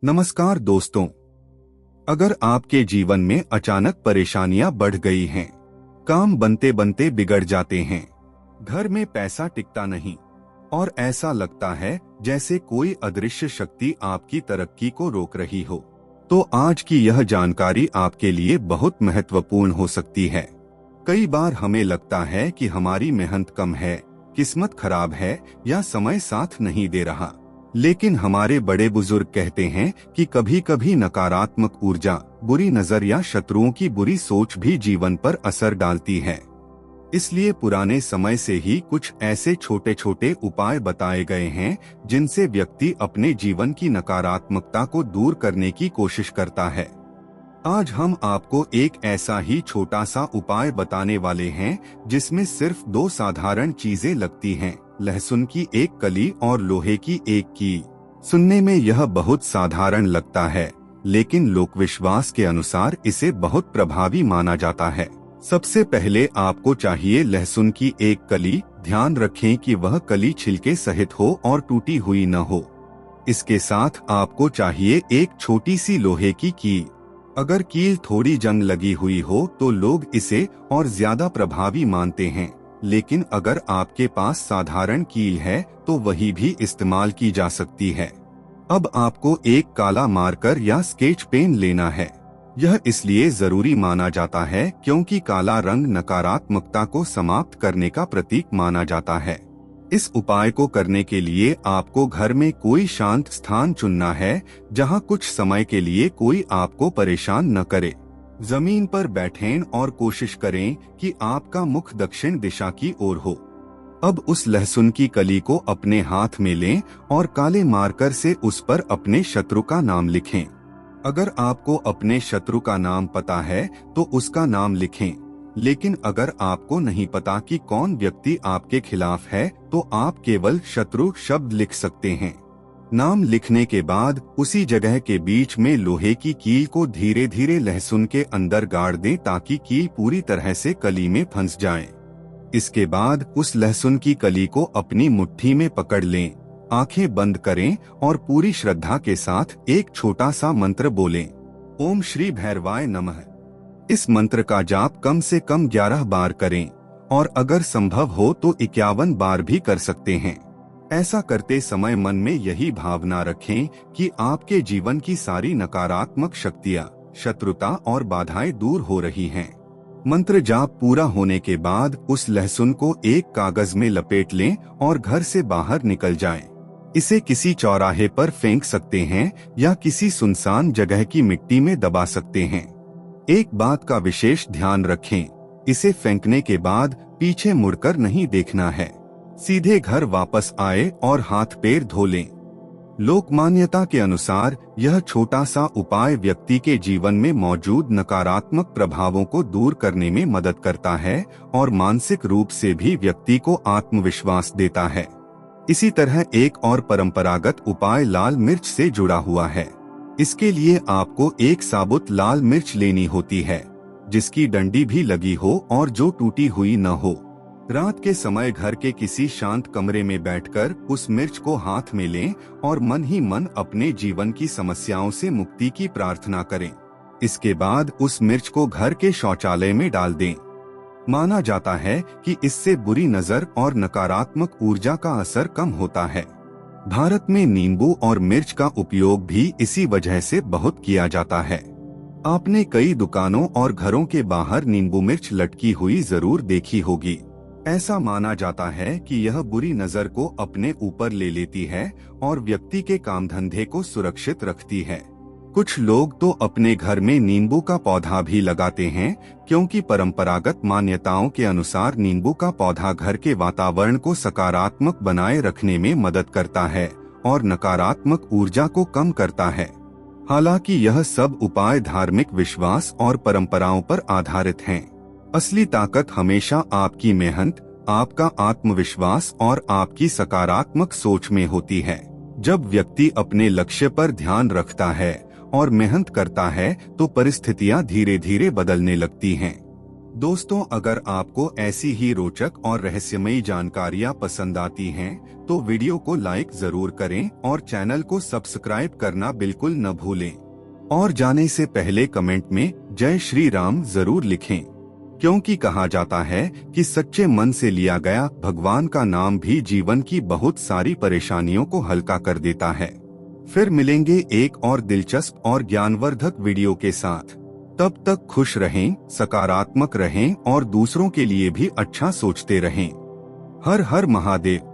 नमस्कार दोस्तों। अगर आपके जीवन में अचानक परेशानियां बढ़ गई हैं, काम बनते बनते बिगड़ जाते हैं, घर में पैसा टिकता नहीं और ऐसा लगता है जैसे कोई अदृश्य शक्ति आपकी तरक्की को रोक रही हो, तो आज की यह जानकारी आपके लिए बहुत महत्वपूर्ण हो सकती है। कई बार हमें लगता है कि हमारी मेहनत कम है, किस्मत खराब है या समय साथ नहीं दे रहा, लेकिन हमारे बड़े बुजुर्ग कहते हैं कि कभी कभी नकारात्मक ऊर्जा, बुरी नजर या शत्रुओं की बुरी सोच भी जीवन पर असर डालती है। इसलिए पुराने समय से ही कुछ ऐसे छोटे छोटे उपाय बताए गए हैं जिनसे व्यक्ति अपने जीवन की नकारात्मकता को दूर करने की कोशिश करता है। आज हम आपको एक ऐसा ही छोटा सा उपाय बताने वाले हैं जिसमें सिर्फ 2 साधारण चीजें लगती हैं, लहसुन की एक कली और लोहे की एक कील। सुनने में यह बहुत साधारण लगता है, लेकिन लोक विश्वास के अनुसार इसे बहुत प्रभावी माना जाता है। सबसे पहले आपको चाहिए लहसुन की एक कली। ध्यान रखें कि वह कली छिलके सहित हो और टूटी हुई न हो। इसके साथ आपको चाहिए एक छोटी सी लोहे की कील। अगर कील थोड़ी जंग लगी हुई हो तो लोग इसे और ज्यादा प्रभावी मानते हैं, लेकिन अगर आपके पास साधारण कील है तो वही भी इस्तेमाल की जा सकती है। अब आपको एक काला मार्कर या स्केच पेन लेना है। यह इसलिए जरूरी माना जाता है क्योंकि काला रंग नकारात्मकता को समाप्त करने का प्रतीक माना जाता है। इस उपाय को करने के लिए आपको घर में कोई शांत स्थान चुनना है जहां कुछ समय के लिए कोई आपको परेशान न करे। जमीन पर बैठें और कोशिश करें कि आपका मुख दक्षिण दिशा की ओर हो। अब उस लहसुन की कली को अपने हाथ में लें और काले मार्कर से उस पर अपने शत्रु का नाम लिखें। अगर आपको अपने शत्रु का नाम पता है तो उसका नाम लिखें, लेकिन अगर आपको नहीं पता कि कौन व्यक्ति आपके खिलाफ है तो आप केवल शत्रु शब्द लिख सकते हैं। नाम लिखने के बाद उसी जगह के बीच में लोहे की कील को धीरे धीरे लहसुन के अंदर गाड़ दें ताकि कील पूरी तरह से कली में फंस जाए। इसके बाद उस लहसुन की कली को अपनी मुट्ठी में पकड़ लें, आंखें बंद करें और पूरी श्रद्धा के साथ एक छोटा सा मंत्र बोलें, ओम श्री भैरवाय नमः। इस मंत्र का जाप कम से कम 11 बार करें और अगर संभव हो तो 51 बार भी कर सकते हैं। ऐसा करते समय मन में यही भावना रखें कि आपके जीवन की सारी नकारात्मक शक्तियां, शत्रुता और बाधाएं दूर हो रही हैं। मंत्र जाप पूरा होने के बाद उस लहसुन को एक कागज में लपेट लें और घर से बाहर निकल जाएं। इसे किसी चौराहे पर फेंक सकते हैं या किसी सुनसान जगह की मिट्टी में दबा सकते हैं। एक बात का विशेष ध्यान रखें, इसे फेंकने के बाद पीछे मुड़कर नहीं देखना है। सीधे घर वापस आए और हाथ पैर धो लें। लोक मान्यता के अनुसार यह छोटा सा उपाय व्यक्ति के जीवन में मौजूद नकारात्मक प्रभावों को दूर करने में मदद करता है और मानसिक रूप से भी व्यक्ति को आत्मविश्वास देता है। इसी तरह एक और परंपरागत उपाय लाल मिर्च से जुड़ा हुआ है। इसके लिए आपको एक साबुत लाल मिर्च लेनी होती है, जिसकी डंडी भी लगी हो और जो टूटी हुई न हो। रात के समय घर के किसी शांत कमरे में बैठकर उस मिर्च को हाथ में लें और मन ही मन अपने जीवन की समस्याओं से मुक्ति की प्रार्थना करें। इसके बाद उस मिर्च को घर के शौचालय में डाल दें। माना जाता है कि इससे बुरी नजर और नकारात्मक ऊर्जा का असर कम होता है। भारत में नींबू और मिर्च का उपयोग भी इसी वजह से बहुत किया जाता है। आपने कई दुकानों और घरों के बाहर नींबू मिर्च लटकी हुई जरूर देखी होगी। ऐसा माना जाता है कि यह बुरी नजर को अपने ऊपर ले लेती है और व्यक्ति के काम धंधे को सुरक्षित रखती है। कुछ लोग तो अपने घर में नींबू का पौधा भी लगाते हैं, क्योंकि परंपरागत मान्यताओं के अनुसार नींबू का पौधा घर के वातावरण को सकारात्मक बनाए रखने में मदद करता है और नकारात्मक ऊर्जा को कम करता है। हालांकि यह सब उपाय धार्मिक विश्वास और परंपराओं पर आधारित हैं। असली ताकत हमेशा आपकी मेहनत, आपका आत्मविश्वास और आपकी सकारात्मक सोच में होती है। जब व्यक्ति अपने लक्ष्य पर ध्यान रखता है और मेहनत करता है तो परिस्थितियां धीरे धीरे बदलने लगती हैं। दोस्तों, अगर आपको ऐसी ही रोचक और रहस्यमयी जानकारियां पसंद आती हैं, तो वीडियो को लाइक जरूर करें और चैनल को सब्सक्राइब करना बिल्कुल न भूलें। और जाने से पहले कमेंट में जय श्री राम जरूर लिखें, क्योंकि कहा जाता है कि सच्चे मन से लिया गया भगवान का नाम भी जीवन की बहुत सारी परेशानियों को हल्का कर देता है। फिर मिलेंगे एक और दिलचस्प और ज्ञानवर्धक वीडियो के साथ। तब तक खुश रहें, सकारात्मक रहें और दूसरों के लिए भी अच्छा सोचते रहें। हर हर महादेव।